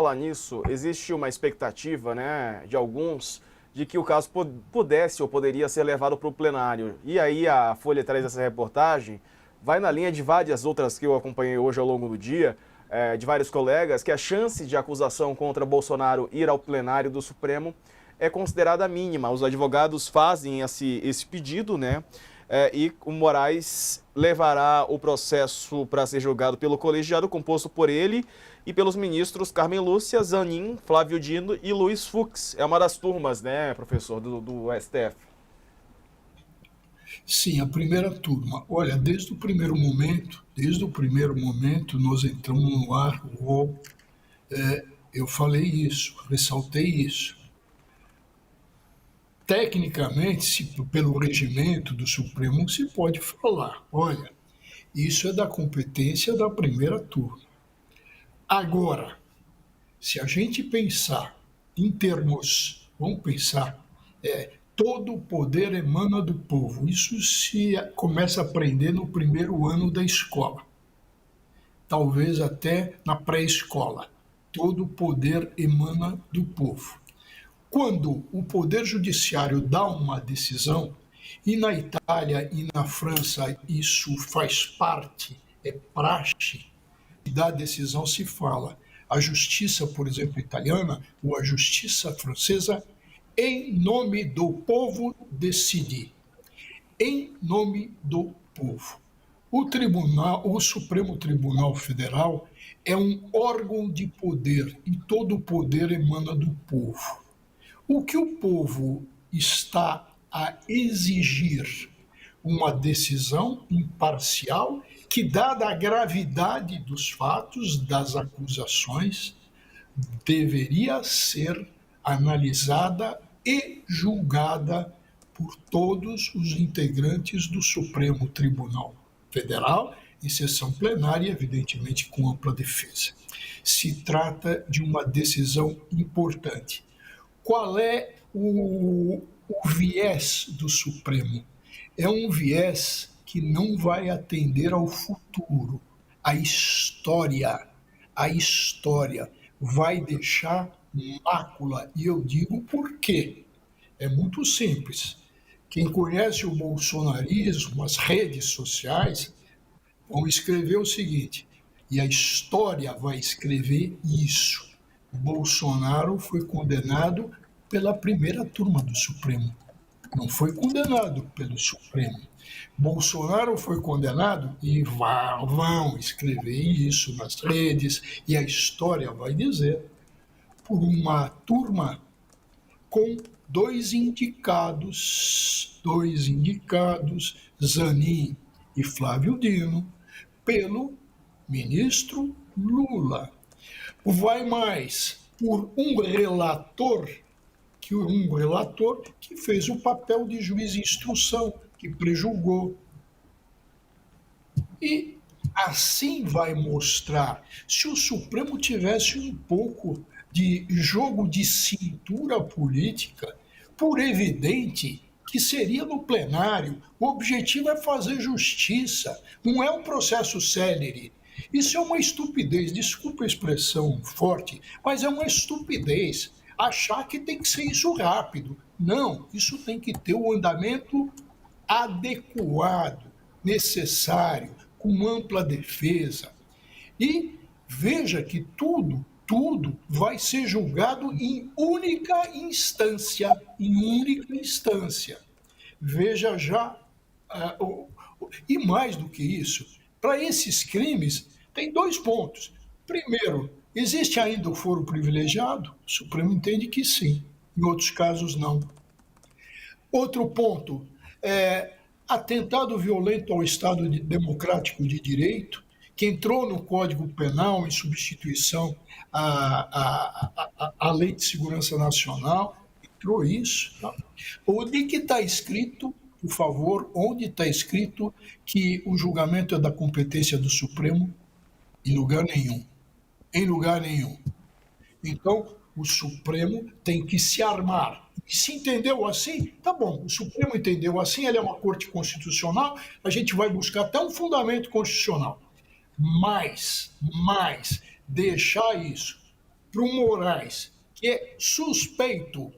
falar nisso, existe uma expectativa, né, de alguns, de que o caso pudesse ou poderia ser levado para o plenário. E aí a Folha traz essa reportagem, vai na linha de várias outras que eu acompanhei hoje ao longo do dia, de vários colegas, que a chance de acusação contra Bolsonaro ir ao plenário do Supremo é considerada mínima. Os advogados fazem esse pedido, né? E o Moraes levará o processo para ser julgado pelo colegiado composto por ele e pelos ministros Carmen Lúcia, Zanin, Flávio Dino e Luiz Fux. É uma das turmas, né, professor, do STF. Sim, a primeira turma. Olha, desde o primeiro momento, nós entramos no ar, eu falei isso, ressaltei isso. Tecnicamente, pelo regimento do Supremo, se pode falar, olha, isso é da competência da primeira turma. Agora, se a gente pensar em termos, vamos pensar, todo o poder emana do povo. Isso se começa a aprender no primeiro ano da escola, talvez até na pré-escola. Todo o poder emana do povo. Quando o poder judiciário dá uma decisão, e na Itália e na França isso faz parte, é praxe, e da decisão se fala. A justiça, por exemplo, italiana, ou a justiça francesa, em nome do povo decide. Em nome do povo. O Supremo Tribunal Federal é um órgão de poder e todo o poder emana do povo. O que o povo está a exigir? Uma decisão imparcial que, dada a gravidade dos fatos, das acusações, deveria ser analisada e julgada por todos os integrantes do Supremo Tribunal Federal, em sessão plenária, evidentemente com ampla defesa. Se trata de uma decisão importante. Qual é o viés do Supremo? É um viés que não vai atender ao futuro. A história vai deixar mácula. E eu digo por quê. É muito simples. Quem conhece o bolsonarismo, as redes sociais, vão escrever o seguinte, e a história vai escrever isso. Bolsonaro foi condenado pela primeira turma do Supremo. Não foi condenado pelo Supremo. Bolsonaro foi condenado e vão escrever isso nas redes, e a história vai dizer, por uma turma com dois indicados, Zanin e Flávio Dino, pelo ministro Lula. Vai mais, por um relator que fez o papel de juiz de instrução, que prejulgou. E assim vai mostrar, se o Supremo tivesse um pouco de jogo de cintura política, por evidente que seria no plenário. O objetivo é fazer justiça, não é um processo célere. Isso é uma estupidez, desculpa a expressão forte, mas é uma estupidez achar que tem que ser isso rápido. Não, isso tem que ter o andamento adequado, necessário, com ampla defesa. E veja que tudo vai ser julgado em única instância, Veja já, e mais do que isso, para esses crimes, tem dois pontos. Primeiro, existe ainda o foro privilegiado? O Supremo entende que sim, em outros casos não. Outro ponto, atentado violento ao Estado democrático de direito, que entrou no Código Penal em substituição à Lei de Segurança Nacional, entrou isso. Tá? Onde que está escrito, por favor, onde está escrito que o julgamento é da competência do Supremo? Em lugar nenhum. Em lugar nenhum. Então, o Supremo tem que se armar. E se entendeu assim, tá bom. O Supremo entendeu assim, ele é uma corte constitucional, a gente vai buscar até um fundamento constitucional. Mas deixar isso para o Moraes, que é suspeito.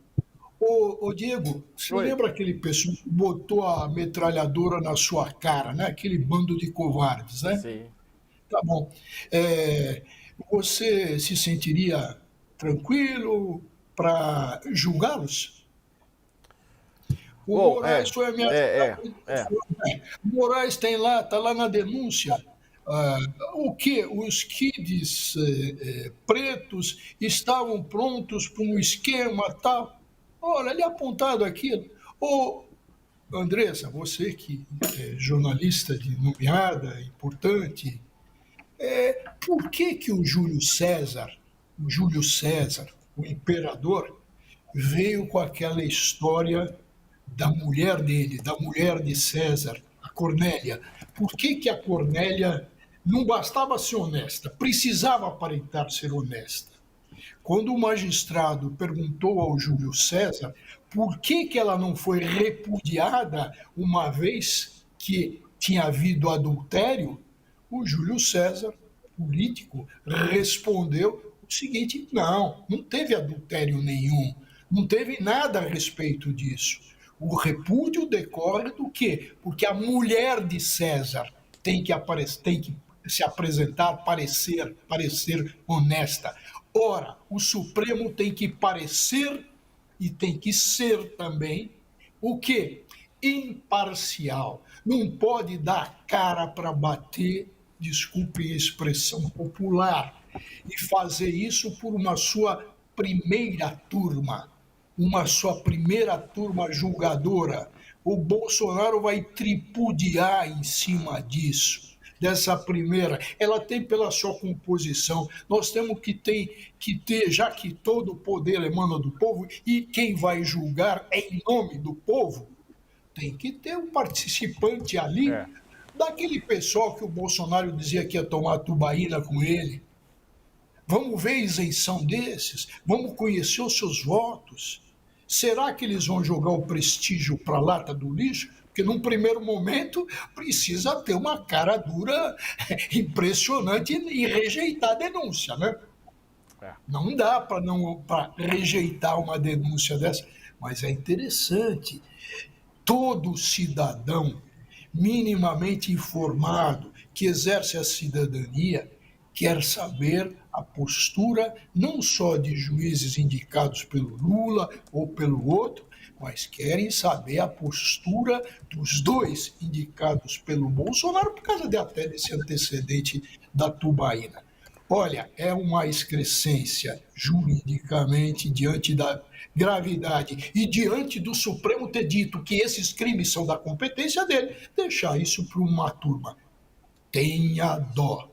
Ô, Diego, você Oi. lembra aquele pessoal que botou a metralhadora na sua cara, né? Aquele bando de covardes, né? Sim. Tá bom. É, você se sentiria tranquilo para julgá-los? O Bom, Moraes foi é, ameaçado. é. O Moraes tem lá, está lá na denúncia. Ah, o que? Os kids pretos estavam prontos para um esquema tal. Olha, ele é apontado aquilo. Ô, Andressa, você que é jornalista de nomeada, importante, por que que o Júlio César, o imperador, veio com aquela história da mulher dele, da mulher de César, a Cornélia? Por que que a Cornélia não bastava ser honesta, precisava aparentar ser honesta? Quando o magistrado perguntou ao Júlio César por que que ela não foi repudiada uma vez que tinha havido adultério, o Júlio César, político, respondeu o seguinte: não, não teve adultério nenhum, não teve nada a respeito disso. O repúdio decorre do quê? Porque a mulher de César tem que aparecer, tem que se apresentar, parecer honesta. Ora, o Supremo tem que parecer e tem que ser também o quê? Imparcial. Não pode dar cara para bater, desculpe a expressão popular, e fazer isso por uma sua primeira turma, uma sua primeira turma julgadora. O Bolsonaro vai tripudiar em cima disso, dessa primeira. Ela tem pela sua composição. Nós temos que ter, já que todo o poder emana do povo, e quem vai julgar é em nome do povo, tem que ter um participante ali É. daquele pessoal que o Bolsonaro dizia que ia tomar tubaína com ele. Vamos ver a isenção desses? Vamos conhecer os seus votos? Será que eles vão jogar o prestígio para a lata do lixo? Porque num primeiro momento precisa ter uma cara dura impressionante e rejeitar a denúncia, né? É. Não dá para rejeitar uma denúncia dessa, mas é interessante. Todo cidadão minimamente informado que exerce a cidadania quer saber a postura não só de juízes indicados pelo Lula ou pelo outro, mas querem saber a postura dos dois indicados pelo Bolsonaro por causa até desse antecedente da tubaína. Olha, é uma excrescência juridicamente diante da gravidade e diante do Supremo ter dito que esses crimes são da competência dele, deixar isso para uma turma. Tenha dó.